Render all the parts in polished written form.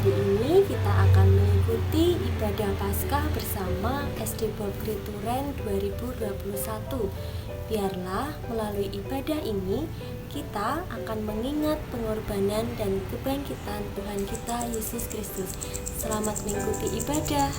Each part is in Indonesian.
Hari ini kita akan mengikuti ibadah Paskah bersama SD Bobri Turen 2021. Biarlah melalui ibadah ini kita akan mengingat pengorbanan dan kebangkitan Tuhan kita Yesus Kristus. Selamat mengikuti ibadah.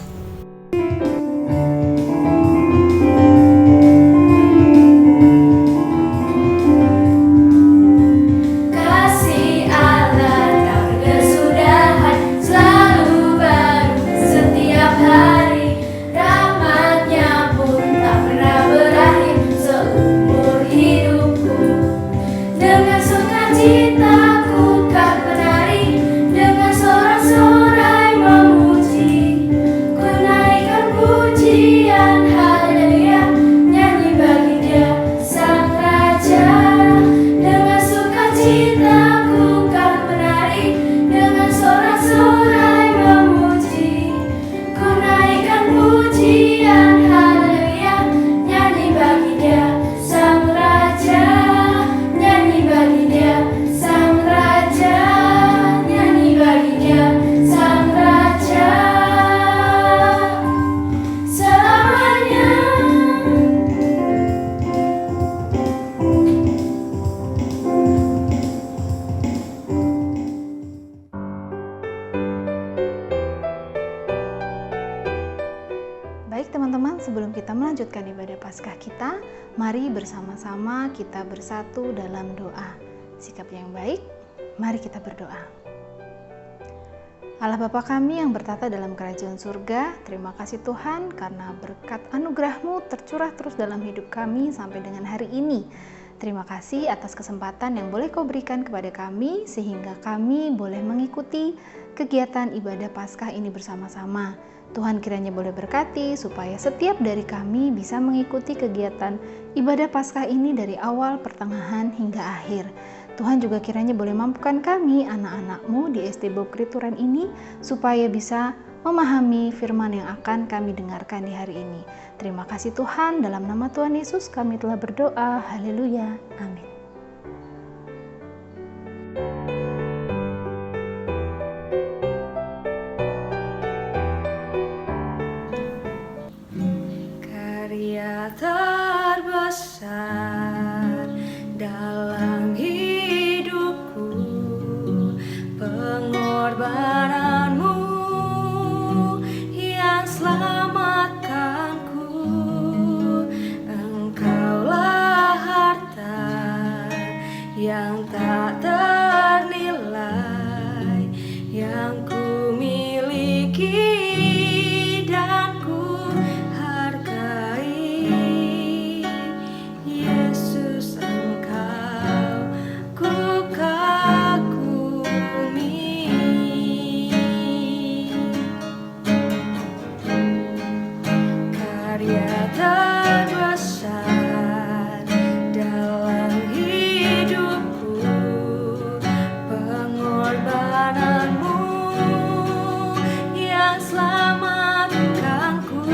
Baik teman-teman, sebelum kita melanjutkan ibadah Paskah kita, mari bersama-sama kita bersatu dalam doa. Sikap yang baik, mari kita berdoa. Allah Bapa kami yang bertata dalam kerajaan surga, terima kasih Tuhan karena berkat anugerah-Mu tercurah terus dalam hidup kami sampai dengan hari ini. Terima kasih atas kesempatan yang boleh Kau berikan kepada kami sehingga kami boleh mengikuti kegiatan ibadah Paskah ini bersama-sama. Tuhan kiranya boleh berkati supaya setiap dari kami bisa mengikuti kegiatan ibadah Paskah ini dari awal, pertengahan, hingga akhir. Tuhan juga kiranya boleh mampukan kami, anak-anak-Mu di SD Bobri Turen ini, supaya bisa memahami firman yang akan kami dengarkan di hari ini. Terima kasih Tuhan, dalam nama Tuhan Yesus kami telah berdoa. Haleluya. Amin. Terbesar dalam hidupku, pengorbananmu yang selamatkanku. Engkaulah harta yang tak ternilai yang ku miliki dan ku terbesar dalam hidupku, pengorbananmu yang selamatkanku.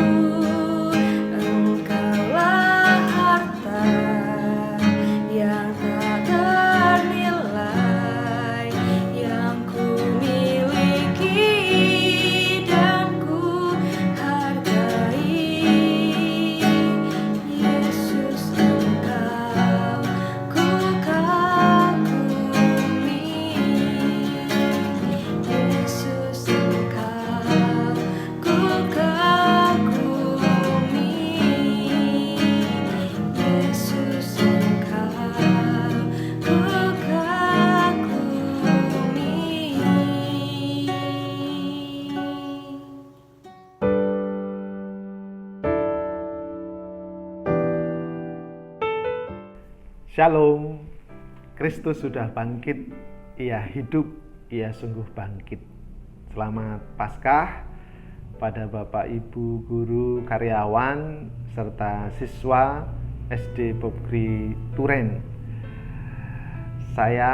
Engkaulah harta yang tak ternilai yang ku miliki dan ku hargai. Shalom, Kristus sudah bangkit, Ia hidup, Ia sungguh bangkit. Selamat Paskah pada Bapak, Ibu, guru, karyawan, serta siswa SD Bobri Turen. Saya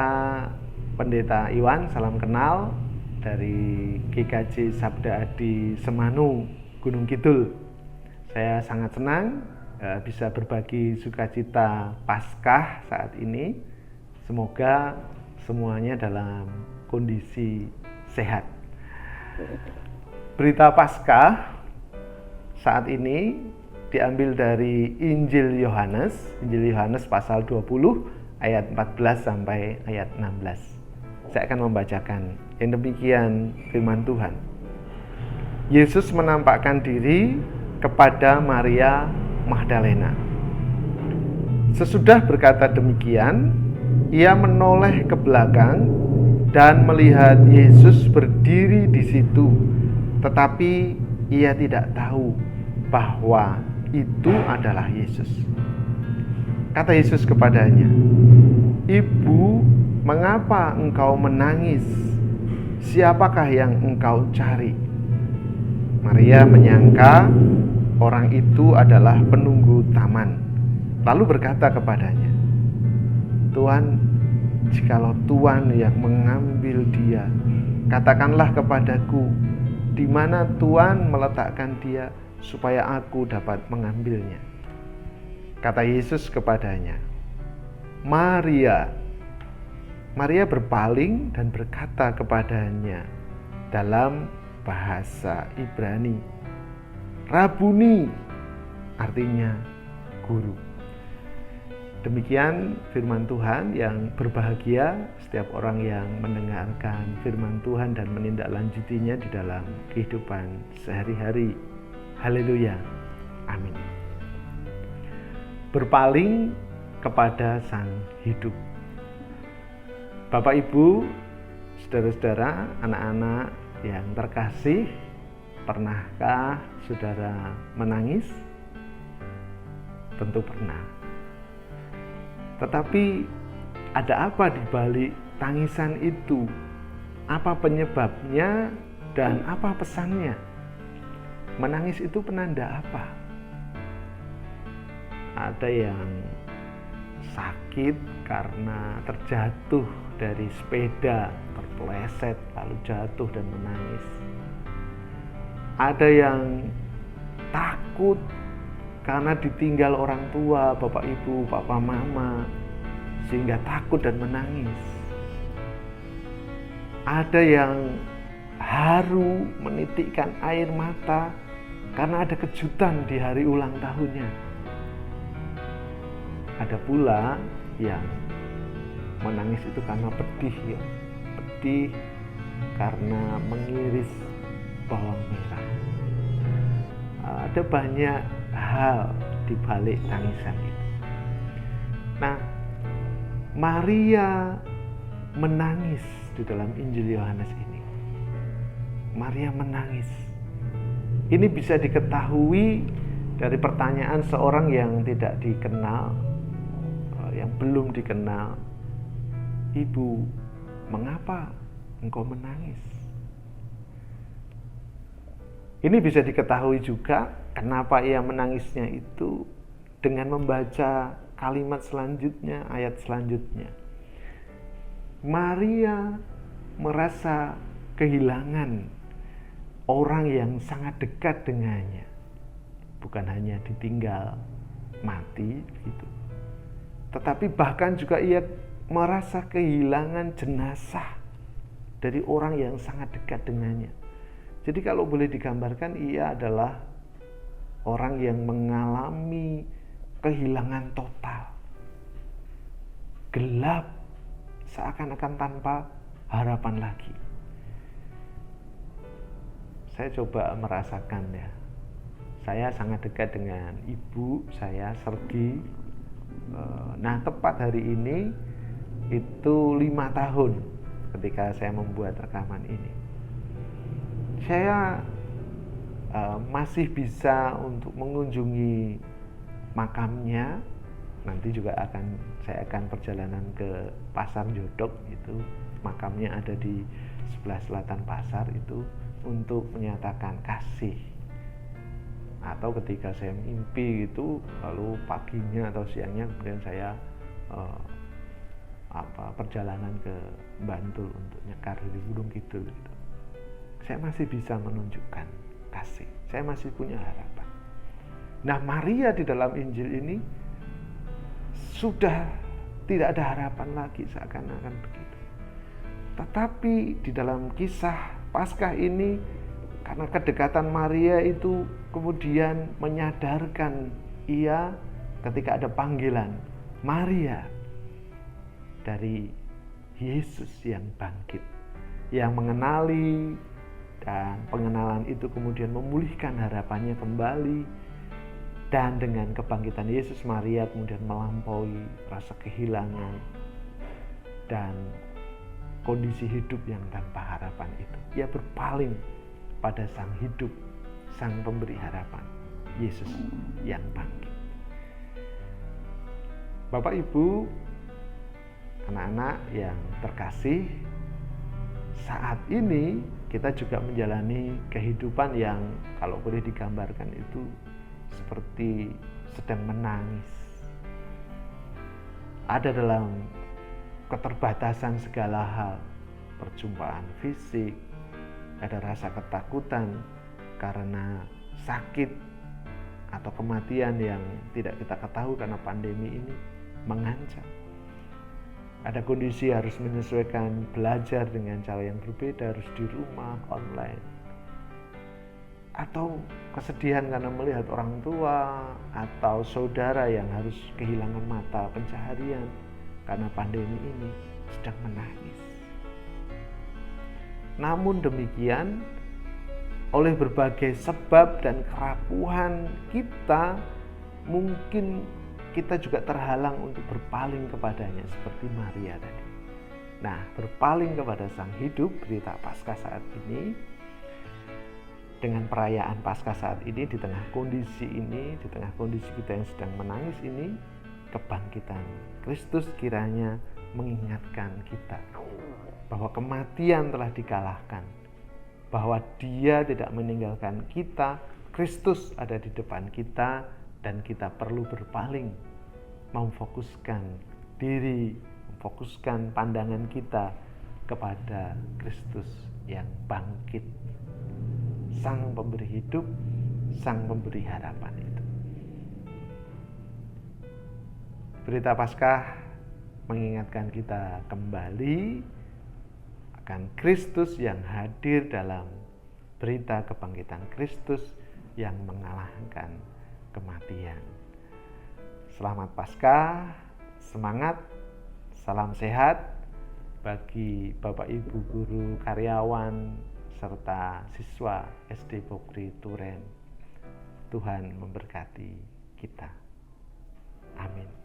Pendeta Iwan, salam kenal dari GKJ Sabda Adi Semanu, Gunung Kidul. Saya sangat senang bisa berbagi sukacita Paskah saat ini. Semoga semuanya dalam kondisi sehat. Berita Paskah saat ini diambil dari Injil Yohanes pasal 20 ayat 14 sampai ayat 16. Saya akan membacakan yang demikian firman Tuhan. Yesus menampakkan diri kepada Maria Magdalena. Sesudah berkata demikian, ia menoleh ke belakang dan melihat Yesus berdiri di situ, tetapi ia tidak tahu bahwa itu adalah Yesus. Kata Yesus kepadanya, "Ibu, mengapa engkau menangis? Siapakah yang engkau cari?" Maria menyangka orang itu adalah penunggu taman, lalu berkata kepadanya, "Tuhan, jikalau Tuhan yang mengambil dia, katakanlah kepadaku di mana Tuhan meletakkan dia supaya aku dapat mengambilnya." Kata Yesus kepadanya, "Maria." Maria berpaling dan berkata kepadanya dalam bahasa Ibrani, "Rabuni," artinya guru. Demikian firman Tuhan. Yang berbahagia setiap orang yang mendengarkan firman Tuhan dan menindaklanjutinya di dalam kehidupan sehari-hari. Haleluya. Amin. Berpaling kepada Sang Hidup. Bapak, Ibu, saudara-saudara, anak-anak yang terkasih, pernahkah saudara menangis? Tentu pernah. Tetapi ada apa di balik tangisan itu? Apa penyebabnya dan apa pesannya? Menangis itu penanda apa? Ada yang sakit karena terjatuh dari sepeda, terpeleset lalu jatuh dan menangis. Ada yang takut karena ditinggal orang tua, bapak ibu, papa mama, sehingga takut dan menangis. Ada yang haru menitikkan air mata karena ada kejutan di hari ulang tahunnya. Ada pula yang menangis itu karena pedih, ya. Pedih karena mengiris bawang merah. Ada banyak hal di balik tangisan itu. Nah, Maria menangis di dalam Injil Yohanes ini. Maria menangis. Ini bisa diketahui dari pertanyaan seorang yang tidak dikenal, yang belum dikenal. "Ibu, mengapa engkau menangis?" Ini bisa diketahui juga kenapa ia menangisnya itu dengan membaca kalimat selanjutnya, ayat selanjutnya. Maria merasa kehilangan orang yang sangat dekat dengannya. Bukan hanya ditinggal mati gitu. Tetapi bahkan juga ia merasa kehilangan jenazah dari orang yang sangat dekat dengannya. Jadi kalau boleh digambarkan, ia adalah orang yang mengalami kehilangan total. Gelap, seakan-akan tanpa harapan lagi. Saya coba merasakan ya. Saya sangat dekat dengan ibu saya, Sergi. Nah, tepat hari ini itu 5 tahun ketika saya membuat rekaman ini. Saya masih bisa untuk mengunjungi makamnya. Nanti juga saya akan perjalanan ke Pasar Jodok, itu makamnya ada di sebelah selatan pasar itu, untuk menyatakan kasih. Atau ketika saya mimpi gitu, lalu paginya atau siangnya kemudian saya perjalanan ke Bantul untuk nyekar di Gunung Kidul gitu. Saya masih bisa menunjukkan kasih. Saya masih punya harapan. Nah, Maria di dalam Injil ini sudah tidak ada harapan lagi, seakan-akan begitu. Tetapi di dalam kisah Paskah ini karena kedekatan Maria itu kemudian menyadarkan ia ketika ada panggilan, Maria, dari Yesus yang bangkit, yang mengenali, dan pengenalan itu kemudian memulihkan harapannya kembali. Dan dengan kebangkitan Yesus, Maria kemudian melampaui rasa kehilangan dan kondisi hidup yang tanpa harapan itu. Ia berpaling pada Sang Hidup, Sang Pemberi Harapan, Yesus yang bangkit. Bapak, Ibu, anak-anak yang terkasih, saat ini kita juga menjalani kehidupan yang kalau boleh digambarkan itu seperti sedang menangis. Ada dalam keterbatasan segala hal, perjumpaan fisik, ada rasa ketakutan karena sakit atau kematian yang tidak kita ketahui karena pandemi ini mengancam. Ada kondisi harus menyesuaikan belajar dengan cara yang berbeda, harus di rumah, online. Atau kesedihan karena melihat orang tua atau saudara yang harus kehilangan mata pencaharian karena pandemi ini sedang menangis. Namun demikian, oleh berbagai sebab dan kerapuhan kita, mungkin kita juga terhalang untuk berpaling kepadanya seperti Maria tadi. Nah, berpaling kepada Sang Hidup, berita Paskah saat ini, dengan perayaan Paskah saat ini, di tengah kondisi ini, di tengah kondisi kita yang sedang menangis ini, kebangkitan Kristus kiranya mengingatkan kita bahwa kematian telah dikalahkan, bahwa Dia tidak meninggalkan kita, Kristus ada di depan kita, dan kita perlu berpaling, memfokuskan diri, memfokuskan pandangan kita kepada Kristus yang bangkit, Sang Pemberi hidup, Sang Pemberi harapan itu. Berita Paskah mengingatkan kita kembali akan Kristus yang hadir dalam berita kebangkitan Kristus yang mengalahkan kematian. Selamat Paskah, semangat, salam sehat bagi Bapak Ibu guru, karyawan, serta siswa SD Pokri Turen. Tuhan memberkati kita. Amin.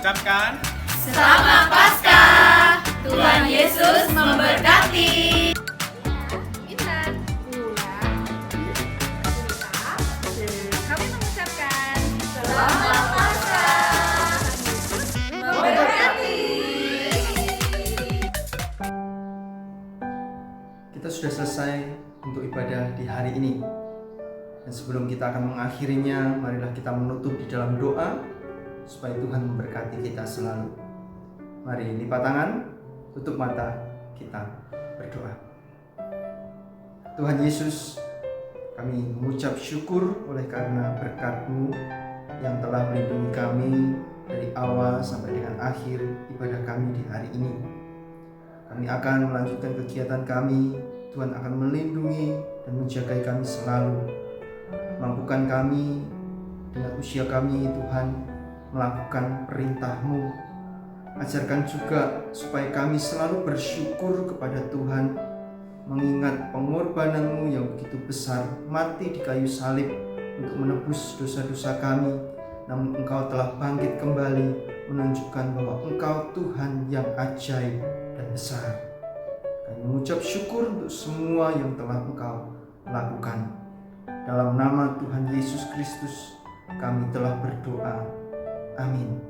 mengucapkan Selamat Paskah. Tuhan Yesus memberkati. Intan, kami mengucapkan Selamat Paskah. untuk ibadah di hari ini. Dan sebelum kita akan mengakhirinya, marilah kita menutup di dalam doa supaya Tuhan memberkati kita selalu. Mari lipat tangan, tutup mata, kita berdoa. Tuhan Yesus, kami mengucap syukur oleh karena berkat-Mu yang telah melindungi kami dari awal sampai dengan akhir ibadah kami di hari ini. Kami akan melanjutkan kegiatan kami, Tuhan akan melindungi dan menjaga kami selalu. Mampukan kami dengan usia kami, Tuhan, melakukan perintah-Mu. Ajarkan juga supaya kami selalu bersyukur kepada Tuhan, mengingat pengorbanan-Mu yang begitu besar, mati di kayu salib untuk menebus dosa-dosa kami. Namun Engkau telah bangkit kembali, menunjukkan bahwa Engkau Tuhan yang ajaib dan besar. Kami mengucap syukur untuk semua yang telah Engkau lakukan. Dalam nama Tuhan Yesus Kristus, kami telah berdoa. Amin.